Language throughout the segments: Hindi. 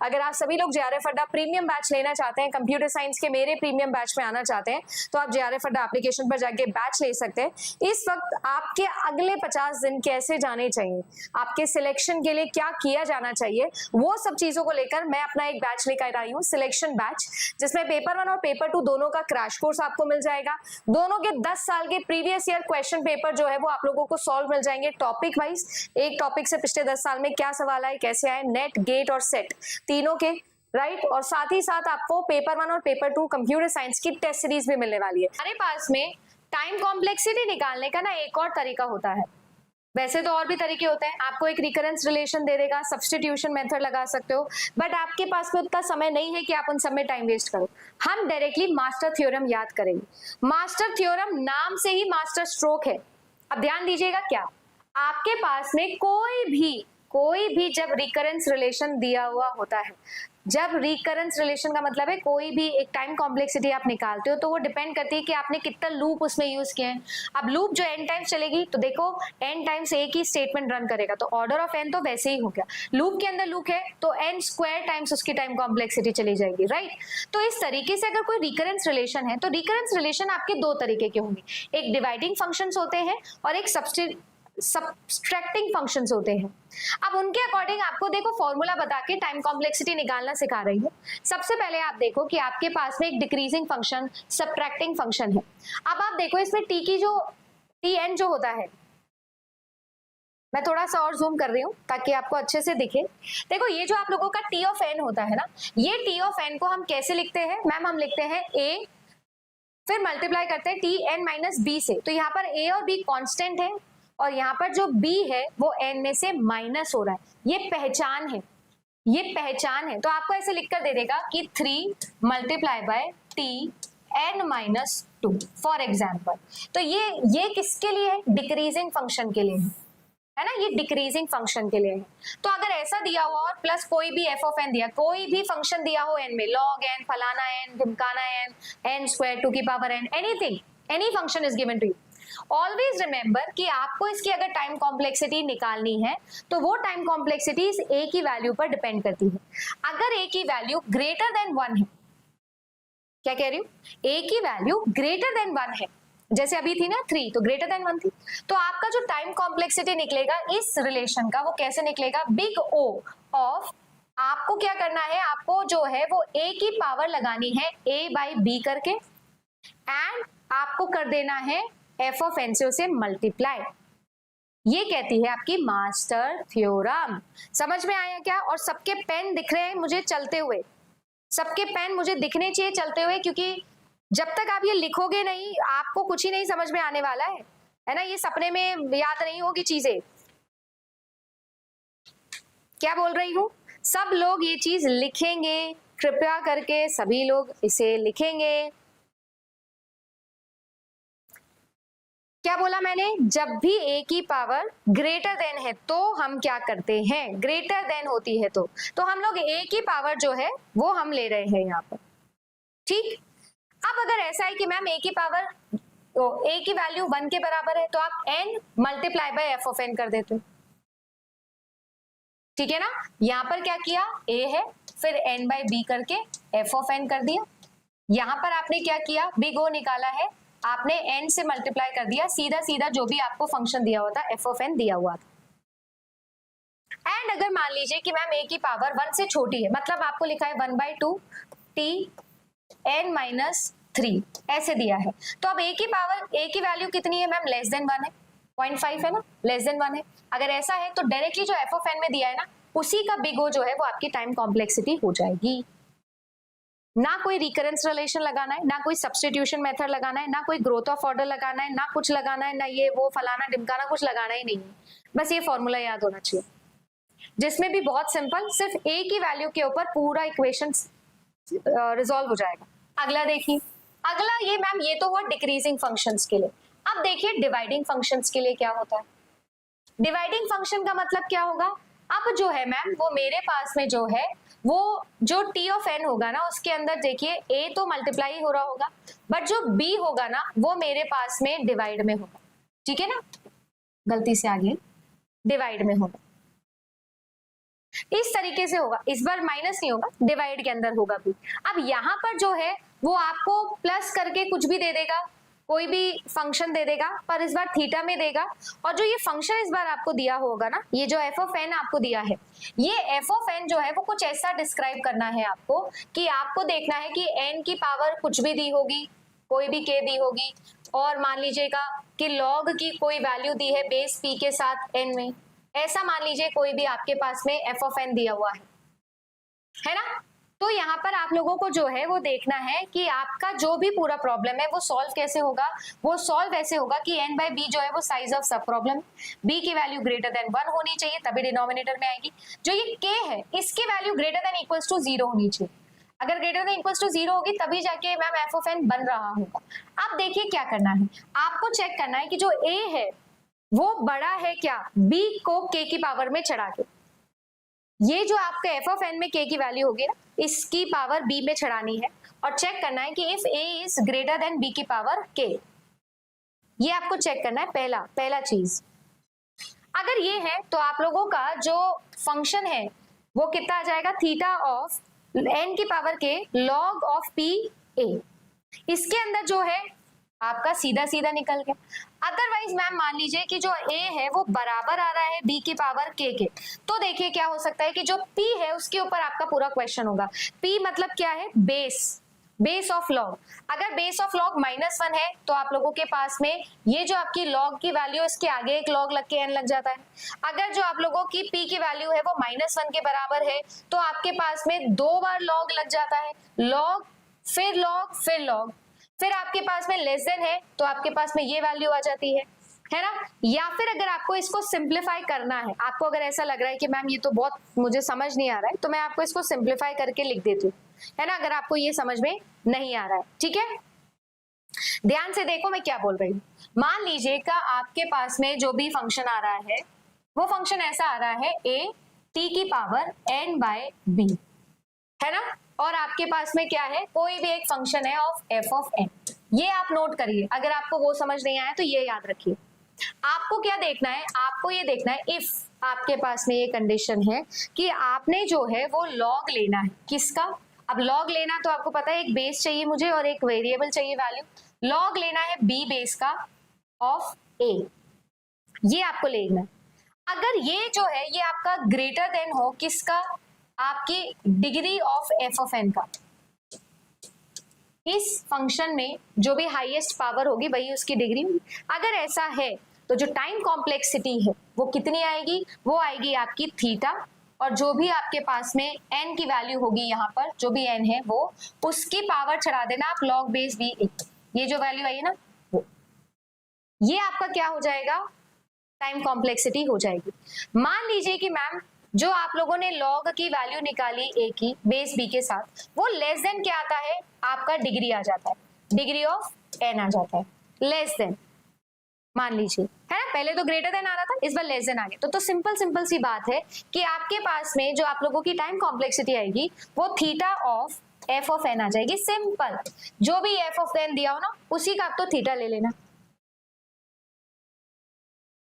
अगर आप सभी लोग जेआरएफ अड्डा प्रीमियम बैच लेना चाहते हैं, कंप्यूटर साइंस के मेरे प्रीमियम बैच में आना चाहते हैं, तो आप जेआरएफ अड्डा एप्लीकेशन पर जाके बैच ले सकते हैं। इस वक्त आपके अगले 50 दिन कैसे जाने चाहिए, आपके सिलेक्शन के लिए क्या किया जाना चाहिए, वो सब चीजों को लेकर मैं अपना एक बैच लेकर आई हूँ, सिलेक्शन बैच, जिसमें पेपर 1 और पेपर 2 दोनों का क्रैश कोर्स आपको मिल जाएगा। दोनों के 10 साल के प्रीवियस ईयर क्वेश्चन पेपर जो है वो आप लोगों को सॉल्व मिल जाएंगे टॉपिक वाइज। एक टॉपिक से पिछले 10 साल में क्या सवाल आए, कैसे आए, नेट, गेट और सेट तीनों के, राइट। और साथ ही साथ आपको पेपर 1 और पेपर 2 कंप्यूटर साइंस की टेस्ट सीरीज भी मिलने वाली है। हमारे पास में टाइम कॉम्प्लेक्सिटी निकालने का ना एक और तरीका होता है, वैसे तो और भी तरीके होते हैं, आपको एक रिकरेंस रिलेशन दे देगा, सब्स्टिट्यूशन मेथड लगा सकते हो, बट आपके पास में उतना समय नहीं है कि आप उन सब में टाइम वेस्ट करो। हम डायरेक्टली मास्टर थ्योरम याद करेंगे। मास्टर थ्योरम नाम से ही मास्टर स्ट्रोक है। अब ध्यान दीजिएगा, क्या आपके पास में कोई भी जब रिकरेंस रिलेशन दिया हुआ होता है, जब रिकरेंस रिलेशन का मतलब है कोई भी एक टाइम कॉम्प्लेक्सिटी आप निकालते हो तो वो डिपेंड करती है कि आपने कितना लूप उसमें यूज किए हैं। अब लूप जो n टाइम्स चलेगी तो देखो n टाइम्स एक ही स्टेटमेंट रन करेगा, तो ऑर्डर ऑफ n तो वैसे ही हो गया। लूप के अंदर लूप है तो n स्क्वायर टाइम्स उसकी टाइम कॉम्प्लेक्सिटी चली जाएगी, राइट। तो इस तरीके से अगर कोई रिकरेंस रिलेशन है तो रिकरेंस रिलेशन आपके दो तरीके के होंगे, एक डिवाइडिंग फंक्शंस होते हैं और एक सब्सट्रैक्टिंग फंक्शंस होते हैं। अब उनके अकॉर्डिंग आपको देखो फॉर्मूला बता के टाइम कॉम्प्लेक्सिटी निकालना सिखा रही हूँ। सबसे पहले आप देखो कि आपके पास में एक डिक्रीजिंग फंक्शन, सब्ट्रैक्टिंग फंक्शन है। अब आप देखो इसमें टी की जो Tn जो होता है, मैं थोड़ा सा और जूम कर रही हूँ ताकि आपको अच्छे से दिखे। देखो ये जो आप लोगों का T ऑफ n होता है ना, ये T ऑफ n को हम कैसे लिखते हैं मैम, हम लिखते हैं a फिर मल्टीप्लाई करते हैं Tn माइनस b से। तो यहाँ पर a और b कॉन्स्टेंट है और यहाँ पर जो b है वो n में से माइनस हो रहा है, ये पहचान है, ये पहचान है। तो आपको ऐसे लिखकर दे देगा कि 3 multiply by Tn minus 2 for example. तो ये किसके लिए है, डिक्रीजिंग फंक्शन के लिए है ना, ये डिक्रीजिंग फंक्शन के लिए है। तो अगर ऐसा दिया हुआ और प्लस कोई भी f ऑफ n दिया, कोई भी फंक्शन दिया हो n में, log n, फलाना n, ढिमकाना n, n स्क्वायर 2 की power n, anything, any function is given to you, always remember कि आपको इसकी अगर टाइम कॉम्प्लेक्सिटी निकालनी है तो वो टाइम कॉम्प्लेक्सिटी a की वैल्यू पर डिपेंड करती है। अगर a की वैल्यू ग्रेटर देन 1 है, क्या कह रही हूँ, a की वैल्यू ग्रेटर देन 1 है, जैसे अभी थी ना 3 तो ग्रेटर देन 1 थी, तो आपका जो टाइम कॉम्प्लेक्सिटी निकलेगा इस रिलेशन का वो कैसे निकलेगा, बिग O ऑफ, आपको क्या करना है, आपको जो है वो a की पावर लगानी है a बाई b करके एंड आपको कर देना है f ऑफ n से उसे मल्टीप्लाई। ये कहती है आपकी मास्टर थ्योरम। समझ में आया क्या? और सबके पेन दिख रहे हैं मुझे चलते हुए, सबके पेन मुझे दिखने चाहिए चलते हुए, क्योंकि जब तक आप ये लिखोगे नहीं आपको कुछ ही नहीं समझ में आने वाला है ना, ये सपने में याद नहीं होगी चीजें। क्या बोल रही हूँ, सब लोग ये चीज लिखेंगे, कृपया करके सभी लोग इसे लिखेंगे। क्या बोला मैंने, जब भी a की पावर ग्रेटर देन है तो हम क्या करते हैं, ग्रेटर देन होती है तो हम लोग a की पावर जो है वो हम ले रहे हैं यहाँ पर, ठीक। अब अगर ऐसा है कि मैम a की पावर, तो a की वैल्यू 1 के बराबर है तो आप n multiply by f of n कर देते हो, ठीक है ना। यहाँ पर क्या किया, a है फिर n बाई b करके f ऑफ n कर दिया। यहाँ पर आपने क्या किया, बिग O निकाला है, आपने n से मल्टीप्लाई कर दिया, सीधा सीधा जो भी आपको फंक्शन दिया हुआ था f ऑफ n दिया हुआ था। एंड अगर मान लीजिए कि मैम a की पावर 1 से छोटी है, मतलब आपको लिखा है 1/2 Tn माइनस 3 ऐसे दिया है, तो अब a की पावर, a की वैल्यू कितनी है मैम, लेस देन 1 है, 0.5 है ना, लेस देन 1 है। अगर ऐसा है तो डायरेक्टली जो f ऑफ n में दिया है ना उसी का बिग O जो है वो आपकी टाइम कॉम्प्लेक्सिटी हो जाएगी। ना कोई रिकरेंस रिलेशन लगाना है, ना कोई सब्स्टिट्यूशन मेथड लगाना है, ना कोई ग्रोथ ऑफ ऑर्डर लगाना है, ना कुछ लगाना है, ना ये वो फलाना ढिमकाना कुछ लगाना ही नहीं है, बस ये फॉर्मूला याद होना चाहिए, जिसमें भी बहुत सिंपल, सिर्फ a की वैल्यू के ऊपर पूरा इक्वेशन रिजॉल्व हो जाएगा। अगला देखिए, अगला ये मैम ये तो हुआ डिक्रीजिंग फंक्शंस के लिए। अब देखिए डिवाइडिंग फंक्शंस के लिए क्या होता है। डिवाइडिंग फंक्शन का मतलब क्या होगा, अब जो है मैम वो मेरे पास में जो है वो जो t ऑफ n होगा ना उसके अंदर देखिए a तो मल्टीप्लाई हो रहा होगा, बट जो b होगा ना वो मेरे पास में डिवाइड में होगा, ठीक है ना, गलती से आ गई, डिवाइड में होगा। इस तरीके से होगा, इस बार माइनस नहीं होगा, डिवाइड के अंदर होगा भी। अब यहाँ पर जो है वो आपको प्लस करके कुछ भी दे देगा, कोई भी फंक्शन दे देगा, पर इस बार थीटा में देगा। और जो ये फंक्शन इस बार आपको दिया होगा ना, ये जो एफ ऑफ एन आपको दिया है, ये एफ ऑफ एन जो है वो कुछ ऐसा डिस्क्राइब करना है आपको कि आपको देखना है कि एन की पावर कुछ भी दी होगी, कोई भी के दी होगी, और मान लीजिएगा कि लॉग की कोई वैल्यू दी है बेस पी के साथ एन में, ऐसा मान लीजिए कोई भी आपके पास में एफ ऑफ एन दिया हुआ है ना। तो यहाँ पर आप लोगों को जो है वो देखना है कि आपका जो भी पूरा प्रॉब्लम है वो सॉल्व कैसे होगा। वो सॉल्व ऐसे होगा कि n बाई बी जो है वो साइज ऑफ सब प्रॉब्लम, b की वैल्यू ग्रेटर देन 1 होनी चाहिए, तभी डिनोमिनेटर में आएगी। जो ये k है इसकी value greater than equals to 0 होनी चाहिए। अगर ग्रेटर देन इक्वल्स टू 0 होगी तभी जाके मैम एफ ऑफ एन बन रहा होगा। अब देखिए क्या करना है, आपको चेक करना है कि जो a है वो बड़ा है क्या b को k की पावर में चढ़ा के। ये जो आपका एफ ऑफ एन में k की वैल्यू होगी ना, इसकी पावर b में चढ़ानी है और चेक करना है कि if a is greater than b की पावर k। ये आपको चेक करना है पहला चीज। अगर ये है तो आप लोगों का जो फंक्शन है वो कितना आ जाएगा, थीटा ऑफ n की power k log of p a। इसके अंदर जो है आपका सीधा सीधा निकल गया। अदरवाइज मैम मान लीजिए कि जो a है वो बराबर आ रहा है b की पावर k के, तो देखिए क्या हो सकता है कि जो p है उसके ऊपर आपका पूरा क्वेश्चन होगा। p मतलब क्या है, बेस ऑफ लॉग। अगर बेस ऑफ लॉग -1 है तो आप लोगों के पास में ये जो आपकी लॉग की वैल्यू इसके आगे एक लॉग लग के n लग जाता है। अगर जो आप लोगों की p की वैल्यू है वो -1 के बराबर है तो आपके पास में 2 बार लॉग लग जाता है, लॉग फिर लॉग फिर लॉग। फिर आपके पास में लेस देन है तो आपके पास में ये वैल्यू आ जाती है ना। या फिर अगर आपको इसको सिंप्लीफाई करना है, आपको अगर ऐसा लग रहा है कि मैम ये तो बहुत मुझे समझ नहीं आ रहा है, तो मैं आपको इसको सिंप्लीफाई करके लिख देती हूँ, है ना, अगर आपको ये समझ में नहीं आ रहा है। ठीक है, ध्यान से देखो मैं क्या बोल रही हूँ। मान लीजिएगा आपके पास में जो भी फंक्शन आ रहा है वो फंक्शन ऐसा आ रहा है a t की पावर n बाय b, है ना, और आपके पास में क्या है, कोई भी एक फंक्शन है ऑफ f ऑफ n। ये आप नोट करिए, अगर आपको वो समझ नहीं आया तो ये याद रखिए। आपको क्या देखना है, आपको ये देखना है इफ आपके पास में ये कंडीशन है कि आपने जो है वो लॉग लेना है किसका। अब लॉग लेना तो आपको पता है एक बेस चाहिए मुझे और एक वेरिएबल चाहिए वैल्यू। लॉग लेना है b बेस का ऑफ a, ये आपको लेना है। अगर ये जो है ये आपका ग्रेटर देन हो किसका, आपकी degree of F of n का। इस फंक्शन में जो भी हाईएस्ट पावर होगी वही उसकी डिग्री होगी। अगर ऐसा है तो जो टाइम कॉम्प्लेक्सिटी है वो कितनी आएगी, वो आएगी आपकी थीटा, और जो भी आपके पास में n की वैल्यू होगी यहाँ पर जो भी n है वो उसकी पावर चढ़ा देना आप log बेस b। ये जो वैल्यू आई है ना वो, ये आपका क्या हो जाएगा, टाइम कॉम्प्लेक्सिटी हो जाएगी। मान लीजिए कि मैम जो आप लोगों ने log की वैल्यू निकाली a की बेस b के साथ, वो लेस देन क्या आता है, आपका डिग्री आ जाता है, डिग्री ऑफ n आ जाता है, लेस देन मान लीजिए, है ना, पहले तो ग्रेटर देन आ रहा था, इस बार लेस देन आ गया। तो सिंपल सी बात है कि आपके पास में जो आप लोगों की टाइम कॉम्प्लेक्सिटी आएगी वो theta of F of N आ जाएगी। सिंपल, जो भी एफ ऑफ एन दिया हो ना उसी का आप तो थीटा ले लेना।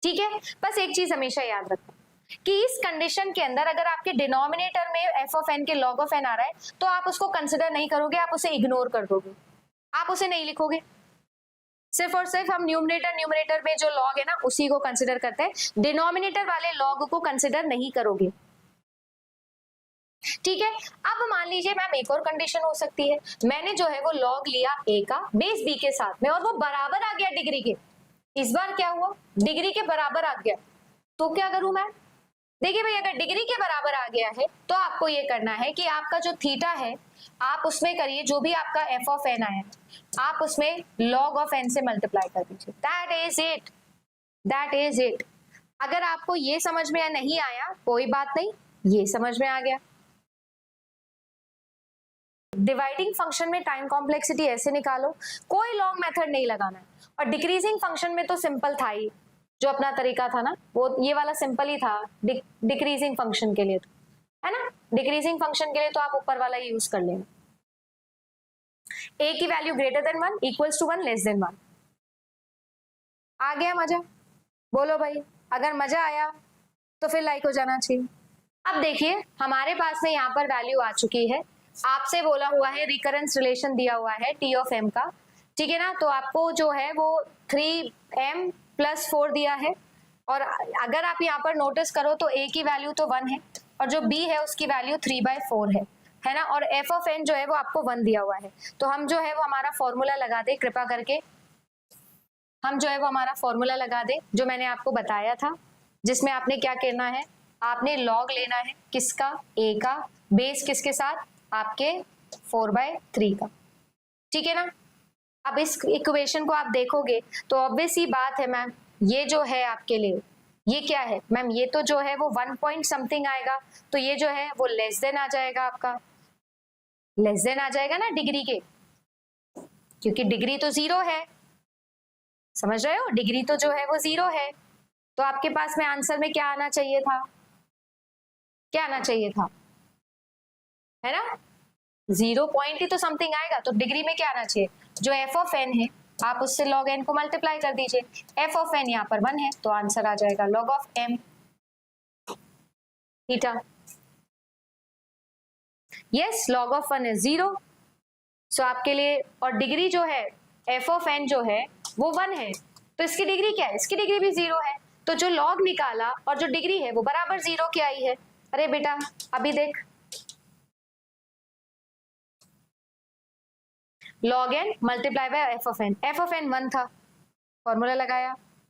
ठीक है, बस एक चीज हमेशा याद रखना कि इस कंडीशन के अंदर अगर आपके डिनोमिनेटर में एफ ऑफ एन के लॉग ऑफ एन आ रहा है तो आप उसको कंसिडर नहीं करोगे, आप उसे इग्नोर कर दोगे, आप उसे नहीं लिखोगे। सिर्फ और सिर्फ हम न्यूमरेटर में जो लॉग है ना उसी को कंसिडर करते हैं, डिनोमिनेटर वाले लॉग को कंसिडर नहीं करोगे। ठीक है, अब मान लीजिए मैम एक और कंडीशन हो सकती है, मैंने जो है वो लॉग लिया a का बेस b के साथ में और वो बराबर आ गया डिग्री के। इस बार क्या हुआ, डिग्री के बराबर आ गया, तो क्या करूं मैं, देखिए भाई अगर डिग्री के बराबर आ गया है तो आपको ये करना है कि आपका जो थीटा है आप उसमें करिए जो भी आपका एफ ऑफ एन आया आप उसमें लॉग ऑफ एन से मल्टीप्लाई कर दीजिए। That is it. अगर आपको ये समझ में नहीं आया कोई बात नहीं, ये समझ में आ गया। डिवाइडिंग फंक्शन में टाइम कॉम्प्लेक्सिटी ऐसे निकालो, कोई लॉन्ग मेथड नहीं लगाना है। और डिक्रीजिंग फंक्शन में तो सिंपल था ही, जो अपना तरीका था ना वो ये वाला सिंपल ही था डिक्रीजिंग फंक्शन के लिए, तो है ना, डिक्रीजिंग फंक्शन के लिए तो आप ऊपर वाला यूज कर लेना, a की value greater than 1 equals to 1 less than 1। आ गया मजा, बोलो भाई, अगर मजा आया तो फिर लाइक हो जाना चाहिए। अब देखिए हमारे पास में यहाँ पर वैल्यू आ चुकी है, आपसे बोला हुआ है रिकरेंस रिलेशन दिया हुआ है टी ऑफ एम का, ठीक है ना। तो आपको जो है वो 3m + 4 दिया है, और अगर आप यहाँ पर नोटिस करो तो a की वैल्यू तो 1 है और जो b है उसकी वैल्यू 3/4 है ना, और f ऑफ n जो है वो आपको 1 दिया हुआ है। तो हम जो है वो हमारा फॉर्मूला लगा दे कृपा करके, हम जो है वो हमारा फॉर्मूला लगा दे जो मैंने आपको बताया था, जिसमें आपने क्या करना है, आपने लॉग लेना है किसका, a का, बेस किसके साथ, आपके 4/3 का, ठीक है ना। अब इस इक्वेशन को आप देखोगे तो ऑब्वियस ही बात है मैम, ये जो है आपके लिए ये क्या है मैम, ये तो जो है वो 1 पॉइंट समथिंग आएगा, तो ये जो है वो लेस देन आ जाएगा, आपका लेस देन आ जाएगा ना डिग्री के, क्योंकि डिग्री तो 0 है, समझ रहे हो, डिग्री तो जो है वो 0 है। तो आपके पास में आंसर में क्या आना चाहिए था, क्या आना चाहिए था, है ना, 0 पॉइंट ही तो समथिंग आएगा, तो डिग्री में क्या आना चाहिए, जो एफ ऑफ एन है आप उससे लॉग एन को मल्टीप्लाई कर दीजिए, एफ ऑफ एन यहाँ पर 1 है तो आंसर आ जाएगा log of m theta. Yes, log of 1 is 0, so आपके लिए, और डिग्री जो है एफ ऑफ एन जो है वो 1 है, तो इसकी डिग्री क्या है, इसकी डिग्री भी 0 है, तो जो लॉग निकाला और जो डिग्री है वो बराबर 0 की आई है। अरे बेटा अभी देख, log n multiply by f of n 1 था, फॉर्मूला लगाया,